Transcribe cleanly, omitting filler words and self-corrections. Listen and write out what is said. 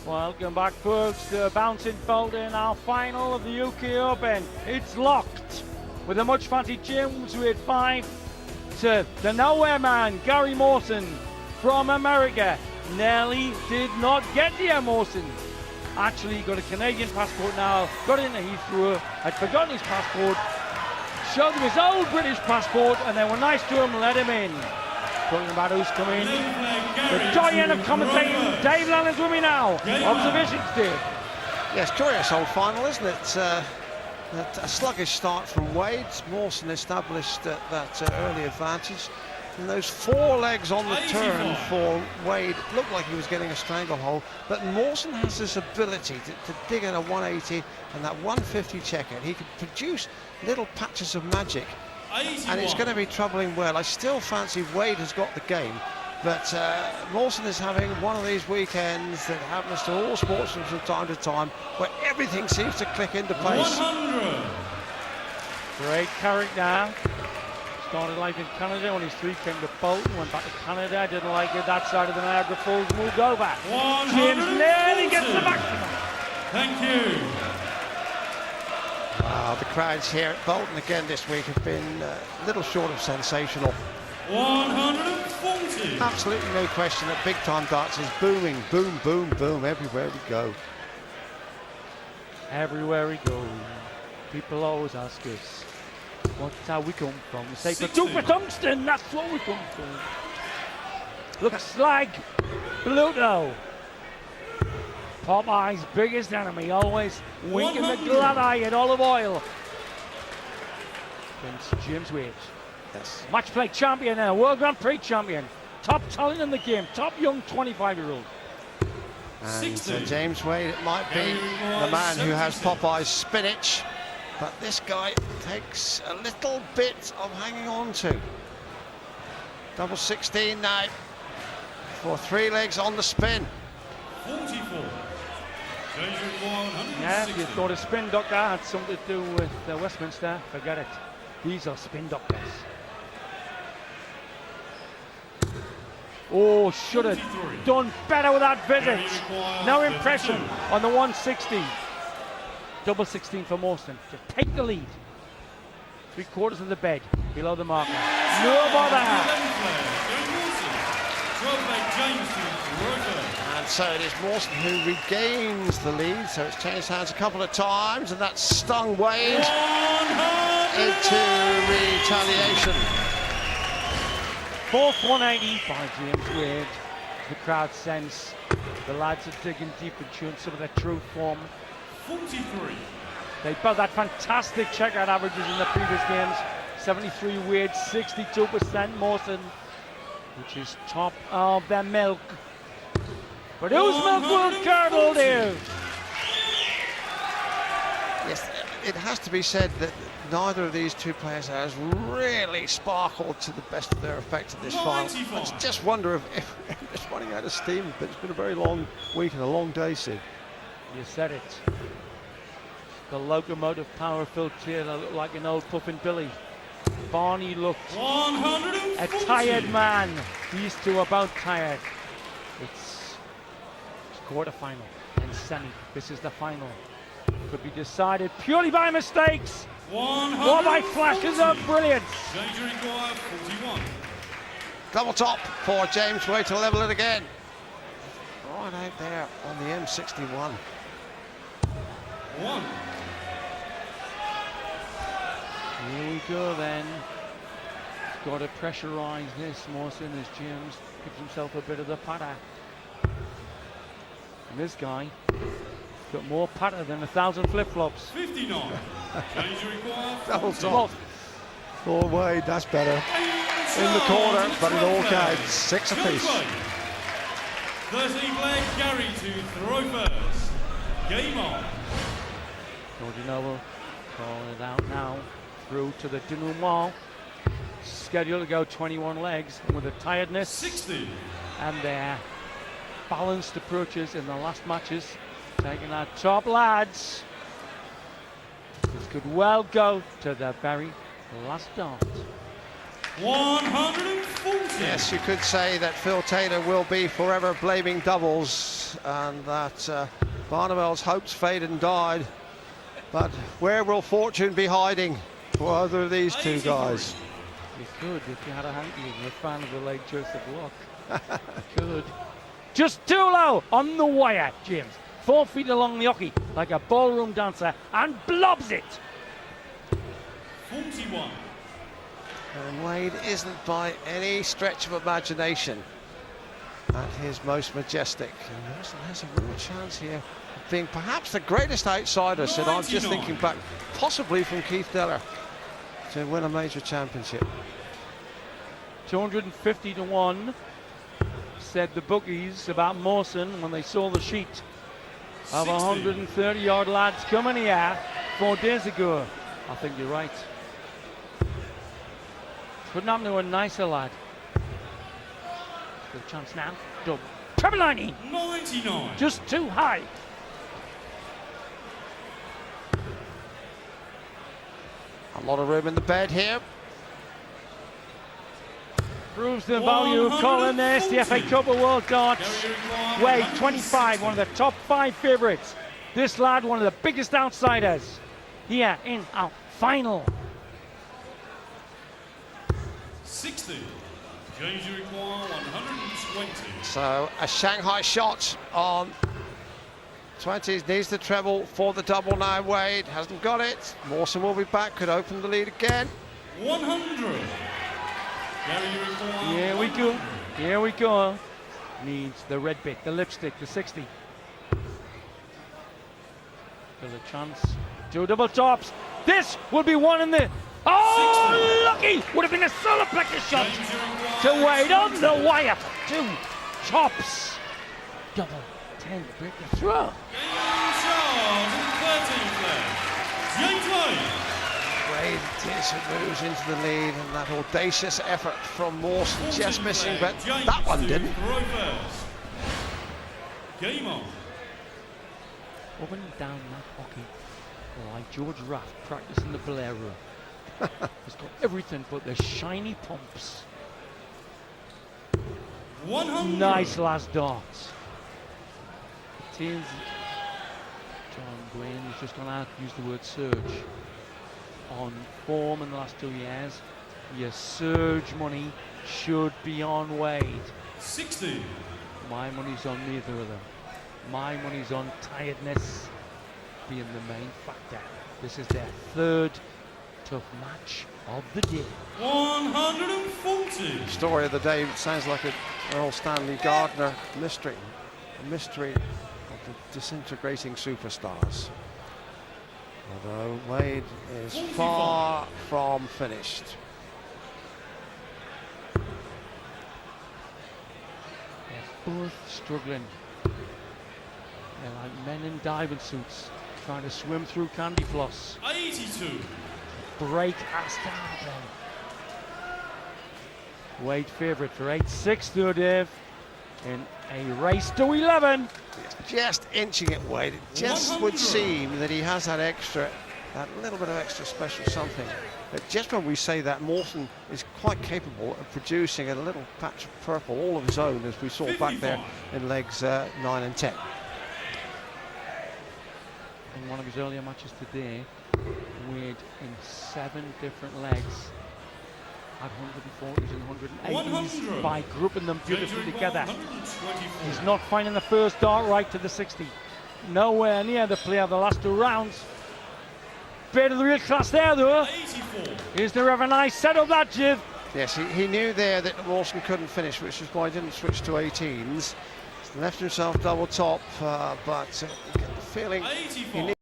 Welcome back, folks, to Bouncing Folding, our final of the UK Open. It's locked with a much fancied James Wade 5 to the nowhere man, Gary Mawson from America. Nearly did not get there, Mawson. Actually got a Canadian passport now, got into Heathrow, had forgotten his passport, showed him his old British passport, and they were nice to him, let him in. Talking about who's coming. The giant of commentating, Dave Lannon's with me now. Observations, Dave. Yes, curious old final, isn't it? A sluggish start from Wade. Mawson established that early advantage. And those 4 legs on the turn for Wade looked like he was getting a stranglehold, but Mawson has this ability to dig in a 180 and that 150 checker. He can produce little patches of magic, and it's going to be troubling well. I still fancy Wade has got the game, but Mawson is having one of these weekends that happens to all sportsmen from time to time, where everything seems to click into place. 100. Great character. Started life in Canada when his 3 came to Bolton, went back to Canada, didn't like it, that side of the Niagara Falls, moved over. James nearly gets the maximum. Thank you. The crowds here at Bolton again this week have been little short of sensational. 140. Absolutely no question that big time darts is booming, boom, boom, boom, everywhere we go. Everywhere we go, people always ask us, what's how we come from? We say, for tungsten, that's what we come from. Looks like Pluto. Popeye's biggest enemy, always winking the glad eye at olive oil. Against James Wade. Yes. Match play champion now, World Grand Prix champion. Top talent in the game, top young 25-year-old. And James Wade, it might be the man who has Popeye's spinach, but this guy takes a little bit of hanging on to. Double 16 now for 3 legs on the spin. 44. Yeah, if you thought a spin doctor had something to do with Westminster, forget it. These are spin doctors. Oh, should have done better with that visit. No impression on the 160. Double 16 for Mawson to take the lead. 3/4 of the bed below the marker. No bother. And so it is Mawson who regains the lead. So it's changed hands a couple of times, and that's stung Wade into retaliation. 4th 180 by James Wade. The crowd sense the lads are digging deep and showing some of their true form. 43. They both had fantastic checkout averages in the previous games. 73 Wade, 62% Mawson, which is top of their milk. But whose milk will curdle there? Yes, it has to be said that neither of these two players has really sparkled to the best of their effect in this final. I just wonder if it's running out of steam, but it's been a very long week and a long day, Sid. You said it. The locomotive power-filled Taylor looked like an old puffin Billy. Barney looked a tired man. These two are both tired. It's quarter-final and semi. This is the final. Could be decided purely by mistakes or by flashes of brilliance. 41. Double top for James Wade to level it again. Right out there on the M61. 1. Here we go then. He's got to pressurise this, Mawson, as James gives himself a bit of the patter. And this guy got more patter than 1,000 flip-flops. 59. Double top for Wade, that's better. In the corner, but it all counts. 6 apiece. 13th leg, Gary to throw first. Game on. Georgie Noble calling it out now. Through to the denouement. Scheduled to go 21 legs, and with the tiredness 60. and their balanced approaches in the last matches, taking our top lads. This could well go to the very last dart. 150. Yes, you could say that Phil Taylor will be forever blaming doubles, and that Barnabel's hopes faded and died. But where will fortune be hiding for either of these two guys? You could if you had a hanky and you're a fan of the late Joseph Locke. You could. Just too low on the wire, James. 4 feet along the hockey like a ballroom dancer and blobs it. 41. And Wade isn't by any stretch of imagination at his most majestic. And Mawson has a real chance here of being perhaps the greatest outsider, Sid. I'm just thinking back, possibly from Keith Deller, to win a major championship. 250 to 1, said the bookies about Mawson when they saw the sheet of 130-yard lads coming here 4 days ago. I think you're right. Couldn't happen to a nicer lad. Good chance now. Double. Treble 90. 99. Just too high. A lot of room in the bed here. Proves the value of calling this the FA Cup of World Darts. Wade, 25, one of the top 5 favourites. This lad, one of the biggest outsiders here in our final. 60. James, you require 120. So a Shanghai shot on 20s, needs the treble for the double now. Wade hasn't got it. Mawson will be back, could open the lead again. 100. Gary, you require Here we go. 100. Here we go. Needs the red bit, the lipstick, the 60. Still a chance. 2 double tops. This will be one in the. Oh, lucky! Would have been a solar plexus shot to Wade on the wire for 2 tops. Double 10 break the throw. James Wade. Wade moves into the lead, and that audacious effort from Mawson just missing, but that one didn't. Game on. Up and down that hockey like George Raft practicing the Bolero. He's got everything but the shiny pumps. 100. Nice last darts. It is John Gwynn has just gone out and used the word surge. On form in the last 2 years, your surge money should be on Wade. 60. My money's on neither of them. My money's on tiredness being the main factor. This is their 3rd tough match of the day. 140. Story of the day sounds like an Earl Stanley Gardner mystery. A mystery of the disintegrating superstars. Although Wade is far from finished. They're both struggling. They're like men in diving suits trying to swim through candy floss. 82. Break has to happen. Wade favourite for 8-6 though, Dave, in a race to 11. Just inching it, Wade. It just 100. would seem that he has that extra, that little bit of extra special something. But just when we say that, Mawson is quite capable of producing a little patch of purple all of his own, as we saw back there in legs 9 and 10. In one of his earlier matches today, Wade in 7 different legs had 140s and 180s 100. by grouping them beautifully together. 124. He's not finding the first dart right to the 60. Nowhere near the play of the last 2 rounds. Bit of the real class there though. 84. Is there ever a nice set of that, Jiv? Yes, he knew there that Mawson couldn't finish, which is why he didn't switch to 18s. He's left himself double top, but you get the feeling he 84.